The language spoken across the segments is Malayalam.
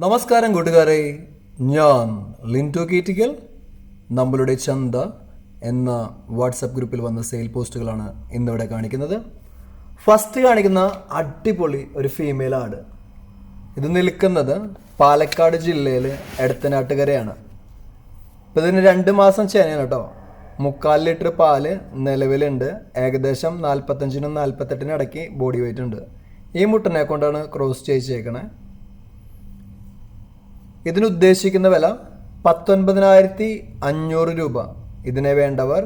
നമസ്കാരം കൂട്ടുകാരെ, ഞാൻ ലിൻറ്റോ കീറ്റിക്കൽ. നമ്മളുടെ ചന്ത എന്ന വാട്സപ്പ് ഗ്രൂപ്പിൽ വന്ന സെയിൽ പോസ്റ്റുകളാണ് ഇന്നിവിടെ കാണിക്കുന്നത്. ഫസ്റ്റ് കാണിക്കുന്ന അടിപൊളി ഒരു ഫീമെയിൽ ആട്. ഇത് നിൽക്കുന്നത് പാലക്കാട് ജില്ലയിൽ എടത്തനാട്ടുകരയാണ്. ഇപ്പം ഇതിന് 2 മാസം ചേനയാണ് കേട്ടോ. 3/4 ലിറ്റർ പാല് നിലവിലുണ്ട്. ഏകദേശം 45-നും 48-നും ഇടയ്ക്ക് ബോഡി വെയിറ്റ് ഉണ്ട്. ഈ മുട്ടനെ കൊണ്ടാണ് ക്രോസ് ചെയ്യിച്ചേക്കണേ. ഇതിനുദ്ദേശിക്കുന്ന വില 19,500 രൂപ. ഇതിനെ വേണ്ടവർ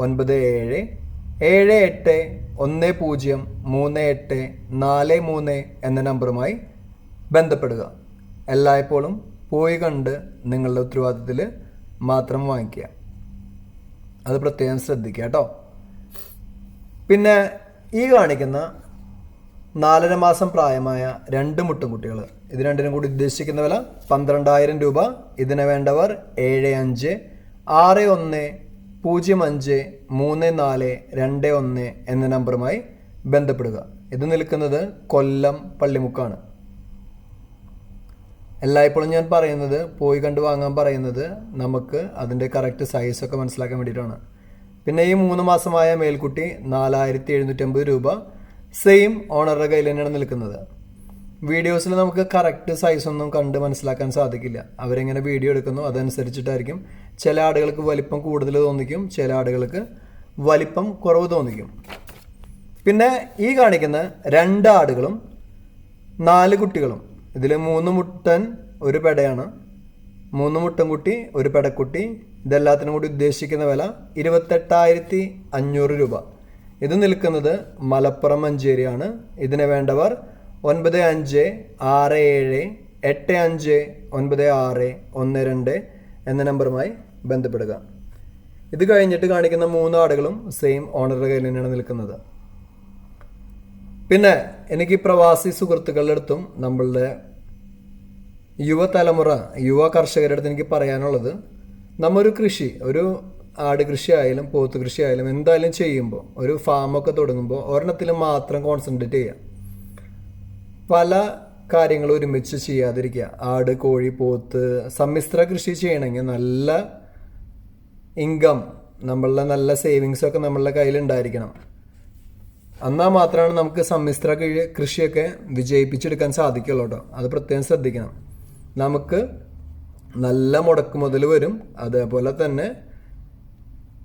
9778103843 എന്ന നമ്പറുമായി ബന്ധപ്പെടുക. എല്ലായ്പ്പോഴും പോയി കണ്ട് നിങ്ങളുടെ ഉത്തരവാദിത്തത്തിൽ മാത്രം വാങ്ങിക്കുക. അത് പ്രത്യേകം ശ്രദ്ധിക്കുക കേട്ടോ. പിന്നെ ഈ കാണിക്കുന്ന 4.5 മാസം പ്രായമായ 2 മുട്ടൻകുട്ടികൾ. ഇത് രണ്ടിനും കൂടി ഉദ്ദേശിക്കുന്ന വില 12,000 രൂപ. ഇതിനെ വേണ്ടവർ 7561053421 എന്ന നമ്പറുമായി ബന്ധപ്പെടുക. ഇത് നിൽക്കുന്നത് കൊല്ലം പള്ളിമുക്കാണ്. എല്ലായ്പ്പോഴും ഞാൻ പറയുന്നത് പോയി കണ്ട് വാങ്ങാൻ പറയുന്നത് നമുക്ക് അതിൻ്റെ കറക്റ്റ് സൈസൊക്കെ മനസ്സിലാക്കാൻ വേണ്ടിയിട്ടാണ്. പിന്നെ ഈ 3 മാസമായ മേൽക്കുട്ടി 4,750 രൂപ. സെയിം ഓണറുടെ കയ്യിൽ തന്നെയാണ് നിൽക്കുന്നത്. വീഡിയോസിൽ നമുക്ക് കറക്റ്റ് സൈസൊന്നും കണ്ട് മനസ്സിലാക്കാൻ സാധിക്കില്ല. അവരെങ്ങനെ വീഡിയോ എടുക്കുന്നു അതനുസരിച്ചിട്ടായിരിക്കും. ചില ആടുകൾക്ക് വലിപ്പം കൂടുതൽ തോന്നിക്കും, ചില ആടുകൾക്ക് വലിപ്പം കുറവ് തോന്നിക്കും. പിന്നെ ഈ കാണിക്കുന്ന 2 ആടുകളും 4 കുട്ടികളും. ഇതിൽ 3 മുട്ടൻ ഒരു പെടയാണ്. 3 മുട്ടൻകുട്ടി ഒരു പെടക്കുട്ടി. ഇതെല്ലാത്തിനും കൂടി ഉദ്ദേശിക്കുന്ന വില 28,500 രൂപ. ഇത് നിൽക്കുന്നത് മലപ്പുറം മഞ്ചേരിയാണ്. ഇതിനെ വേണ്ടവർ 9567859612 എന്ന നമ്പറുമായി ബന്ധപ്പെടുക. ഇത് കഴിഞ്ഞിട്ട് കാണിക്കുന്ന 3 ആടുകളും സെയിം ഓണറുടെ കയ്യിൽ തന്നെയാണ് നിൽക്കുന്നത്. പിന്നെ എനിക്ക് പ്രവാസി സുഹൃത്തുക്കളുടെ അടുത്തും നമ്മളുടെ യുവ കർഷകരുടെ അടുത്ത് എനിക്ക് പറയാനുള്ളത്, നമ്മൊരു കൃഷി, ഒരു ആട് കൃഷി ആയാലും പോത്ത് കൃഷി ആയാലും എന്തായാലും ചെയ്യുമ്പോൾ, ഒരു ഫാമൊക്കെ തുടങ്ങുമ്പോൾ ഒരെണ്ണത്തിൽ മാത്രം കോൺസെൻട്രേറ്റ് ചെയ്യുക. പല കാര്യങ്ങളും ഒരുമിച്ച് ചെയ്യാതിരിക്കുക. ആട്, കോഴി, പോത്ത് സമ്മിശ്ര കൃഷി ചെയ്യണമെങ്കിൽ നല്ല ഇൻകം, നമ്മളുടെ നല്ല സേവിങ്സൊക്കെ നമ്മളുടെ കയ്യിലുണ്ടായിരിക്കണം. എന്നാൽ മാത്രമാണ് നമുക്ക് സമ്മിശ്ര കൃഷിയൊക്കെ വിജയിപ്പിച്ചെടുക്കാൻ സാധിക്കുള്ളൂ കേട്ടോ. അത് പ്രത്യേകം ശ്രദ്ധിക്കണം. നമുക്ക് നല്ല മുടക്കുമുതൽ വരും. അതേപോലെ തന്നെ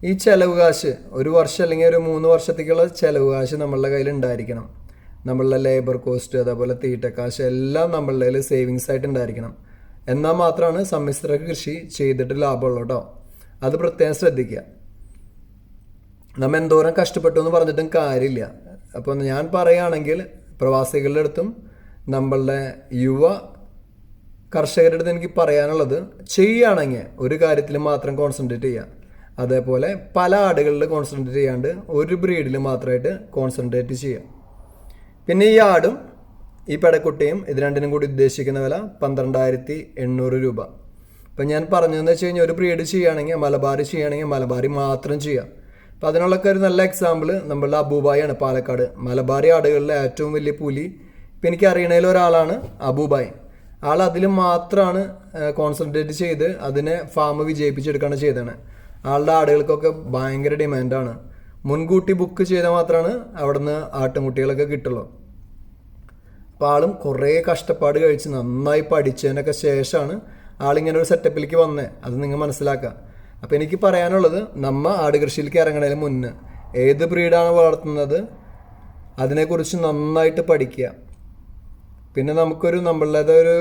ഈ ചെലവ് കാശ്, ഒരു വർഷം അല്ലെങ്കിൽ ഒരു 3 വർഷത്തേക്കുള്ള ചെലവ് കാശ് നമ്മളുടെ കയ്യിൽ ഉണ്ടായിരിക്കണം. നമ്മളുടെ ലേബർ കോസ്റ്റ്, അതേപോലെ തീറ്റക്കാശ് എല്ലാം നമ്മളുടെ കയ്യിൽ സേവിങ്സ് ആയിട്ട് ഉണ്ടായിരിക്കണം. എന്നാൽ മാത്രമാണ് സമ്മിശ്ര കൃഷി ചെയ്തിട്ട് ലാഭമുള്ളൂ കേട്ടോ. അത് പ്രത്യേകം ശ്രദ്ധിക്കുക. നമ്മൾ എന്തോരം കഷ്ടപ്പെട്ടു എന്ന് പറഞ്ഞിട്ടും കാര്യമില്ല. അപ്പോൾ ഞാൻ പറയുകയാണെങ്കിൽ പ്രവാസികളുടെ അടുത്തും നമ്മളുടെ യുവ കർഷകരുടെ അടുത്ത് എനിക്ക് പറയാനുള്ളത്, ചെയ്യുകയാണെങ്കിൽ ഒരു കാര്യത്തിൽ മാത്രം കോൺസെൻട്രേറ്റ് ചെയ്യുക. അതേപോലെ പല ആടുകളിൽ കോൺസെൻട്രേറ്റ് ചെയ്യാണ്ട് ഒരു ബ്രീഡിൽ മാത്രമായിട്ട് കോൺസെൻട്രേറ്റ് ചെയ്യുക. പിന്നെ ഈ ആടും ഈ പെടക്കുട്ടിയും ഇത് രണ്ടിനും കൂടി ഉദ്ദേശിക്കുന്ന വില 12,800 രൂപ. ഇപ്പം ഞാൻ പറഞ്ഞതെന്ന് വെച്ച് കഴിഞ്ഞാൽ ഒരു ബ്രീഡ് ചെയ്യുകയാണെങ്കിൽ മലബാറി മാത്രം ചെയ്യുക. അപ്പം അതിനുള്ളൊക്കെ ഒരു നല്ല എക്സാമ്പിൾ നമ്മളുടെ അബൂബായാണ്, പാലക്കാട്. മലബാറി ആടുകളിലെ ഏറ്റവും വലിയ പുലി ഇപ്പം എനിക്ക് അറിയണതിൽ ഒരാളാണ് അബൂബായ്. ആൾ അതിൽ മാത്രമാണ് കോൺസെൻട്രേറ്റ് ചെയ്ത് അതിനെ ഫാം വിജയിപ്പിച്ചെടുക്കുകയാണ് ചെയ്തതാണ്. ആളുടെ ആടുകൾക്കൊക്കെ ഭയങ്കര ഡിമാൻഡാണ്. മുൻകൂട്ടി ബുക്ക് ചെയ്താൽ മാത്രമാണ് അവിടെ നിന്ന് ആട്ടുംകുട്ടികളൊക്കെ കിട്ടുള്ളൂ. അപ്പോൾ ആളും കുറേ കഷ്ടപ്പാട് കഴിച്ച് നന്നായി പഠിച്ചതിനൊക്കെ ശേഷമാണ് ആളിങ്ങനെ ഒരു സെറ്റപ്പിലേക്ക് വന്നത്. അത് നിങ്ങൾ മനസ്സിലാക്കുക. അപ്പോൾ എനിക്ക് പറയാനുള്ളത്, നമ്മൾ ആട് കൃഷിയിലേക്ക് ഇറങ്ങണതിന് മുന്നേ ഏത് ബ്രീഡാണ് വളർത്തുന്നത് അതിനെക്കുറിച്ച് നന്നായിട്ട് പഠിക്കുക. പിന്നെ നമ്മളുടേതായ ഒരു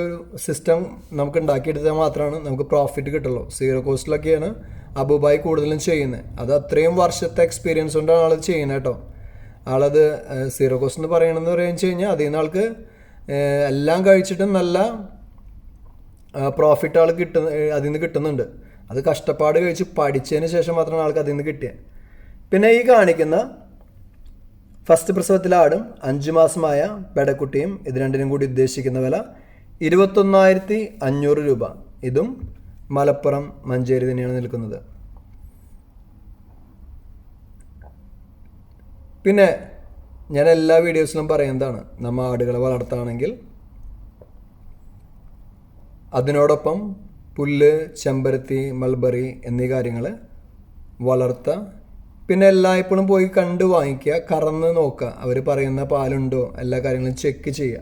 സിസ്റ്റം നമുക്ക് ഉണ്ടാക്കിയെടുത്താൽ മാത്രമാണ് നമുക്ക് പ്രോഫിറ്റ് കിട്ടുള്ളൂ. സീറോ കോസ്റ്റിലൊക്കെയാണ് അബൂബായി കൂടുതലും ചെയ്യുന്നത്. അത് അത്രയും വർഷത്തെ എക്സ്പീരിയൻസ് കൊണ്ടാണ് ആളത് ചെയ്യുന്നത് കേട്ടോ. ആളത് സീറോ കോസ്റ്റ് എന്ന് പറയണമെന്ന് പറയുക കഴിഞ്ഞാൽ അതിൽ നിന്ന് ആൾക്ക് എല്ലാം കഴിച്ചിട്ടും നല്ല പ്രോഫിറ്റ് അതിൽ നിന്ന് കിട്ടുന്നുണ്ട്. അത് കഷ്ടപ്പാട് കഴിച്ച് പഠിച്ചതിന് ശേഷം മാത്രമാണ് ആൾക്ക് അതിൽ നിന്ന് കിട്ടിയത്. പിന്നെ ഈ കാണിക്കുന്ന ഫസ്റ്റ് പ്രസവത്തിലെ ആടും 5 മാസമായ പെടക്കുട്ടിയും ഇത് രണ്ടിനും കൂടി ഉദ്ദേശിക്കുന്ന വില 21,500 രൂപ. ഇതും മലപ്പുറം മഞ്ചേരി തന്നെയാണ് നിൽക്കുന്നത്. പിന്നെ ഞാൻ എല്ലാ വീഡിയോസിലും പറയുന്നതാണ്, നമ്മൾ ആടുകളെ വളർത്തുകയാണെങ്കിൽ അതിനോടൊപ്പം പുല്ല്, ചെമ്പരത്തി, മൾബറി എന്നീ കാര്യങ്ങൾ വളർത്തുക. പിന്നെ എല്ലായ്പ്പോഴും പോയി കണ്ട് വാങ്ങിക്കുക, കറന്ന് നോക്കുക, അവർ പറയുന്ന പാലുണ്ടോ, എല്ലാ കാര്യങ്ങളും ചെക്ക് ചെയ്യുക.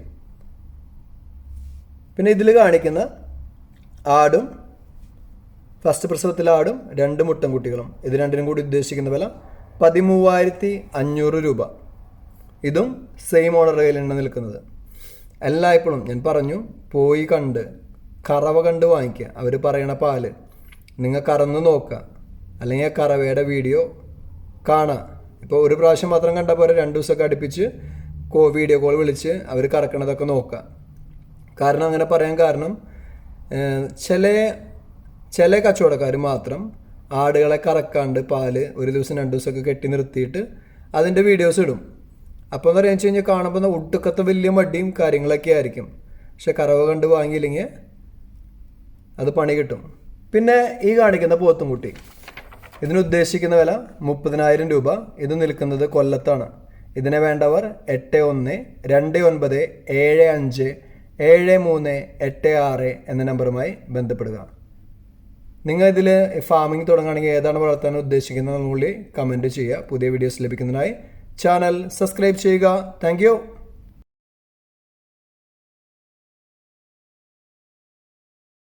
പിന്നെ ഇതിൽ കാണിക്കുന്ന ആടും, ഫസ്റ്റ് പ്രസവത്തിലെ ആടും 2 മുട്ടൻകുട്ടികളും, ഇത് രണ്ടിനും കൂടി ഉദ്ദേശിക്കുന്ന വില 13,500 രൂപ. ഇതും സെയിം ഓണറുടെ കയ്യിലാണ് നിൽക്കുന്നത്. എല്ലായ്പ്പോഴും ഞാൻ പറഞ്ഞു, പോയി കണ്ട് കറവ കണ്ട് വാങ്ങിക്കുക, അവർ പറയണ പാല് നിങ്ങൾ കറന്ന് നോക്കുക, അല്ലെങ്കിൽ ആ കറവയുടെ വീഡിയോ കാണുക. ഇപ്പോൾ ഒരു പ്രാവശ്യം മാത്രം കണ്ടാൽ പോലെ 2 ദിവസമൊക്കെ അടുപ്പിച്ച് വീഡിയോ കോൾ വിളിച്ച് അവർ കറക്കണതൊക്കെ നോക്കുക. കാരണം അങ്ങനെ പറയാൻ കാരണം ചില കച്ചവടക്കാർ മാത്രം ആടുകളെ കറക്കാണ്ട് പാല് 1 ദിവസം 2 ദിവസമൊക്കെ കെട്ടി നിർത്തിയിട്ട് അതിൻ്റെ വീഡിയോസ് ഇടും. അപ്പോൾ എന്ന് പറയുക കഴിഞ്ഞാൽ കാണുമ്പോൾ ഒട്ടുക്കത്തെ വലിയ മടിയും കാര്യങ്ങളൊക്കെ ആയിരിക്കും. പക്ഷെ കറവ കണ്ട് വാങ്ങിയില്ലെങ്കിൽ അത് പണി കിട്ടും. പിന്നെ ഈ കാണിക്കുന്ന പോത്തുംകുട്ടി, ഇതിന് ഉദ്ദേശിക്കുന്ന വില 30,000 രൂപ. ഇത് നിൽക്കുന്നത് കൊല്ലത്താണ്. ഇതിനെ വേണ്ടവർ 8129757386 എന്ന നമ്പറുമായി ബന്ധപ്പെടുക. നിങ്ങൾ ഇതിൽ ഫാമിംഗ് തുടങ്ങുകയാണെങ്കിൽ ഏതാണ് വളർത്താൻ ഉദ്ദേശിക്കുന്നത് എന്നുകൂടി കമൻറ്റ് ചെയ്യുക. പുതിയ വീഡിയോസ് ലഭിക്കുന്നതിനായി ചാനൽ സബ്സ്ക്രൈബ് ചെയ്യുക. താങ്ക്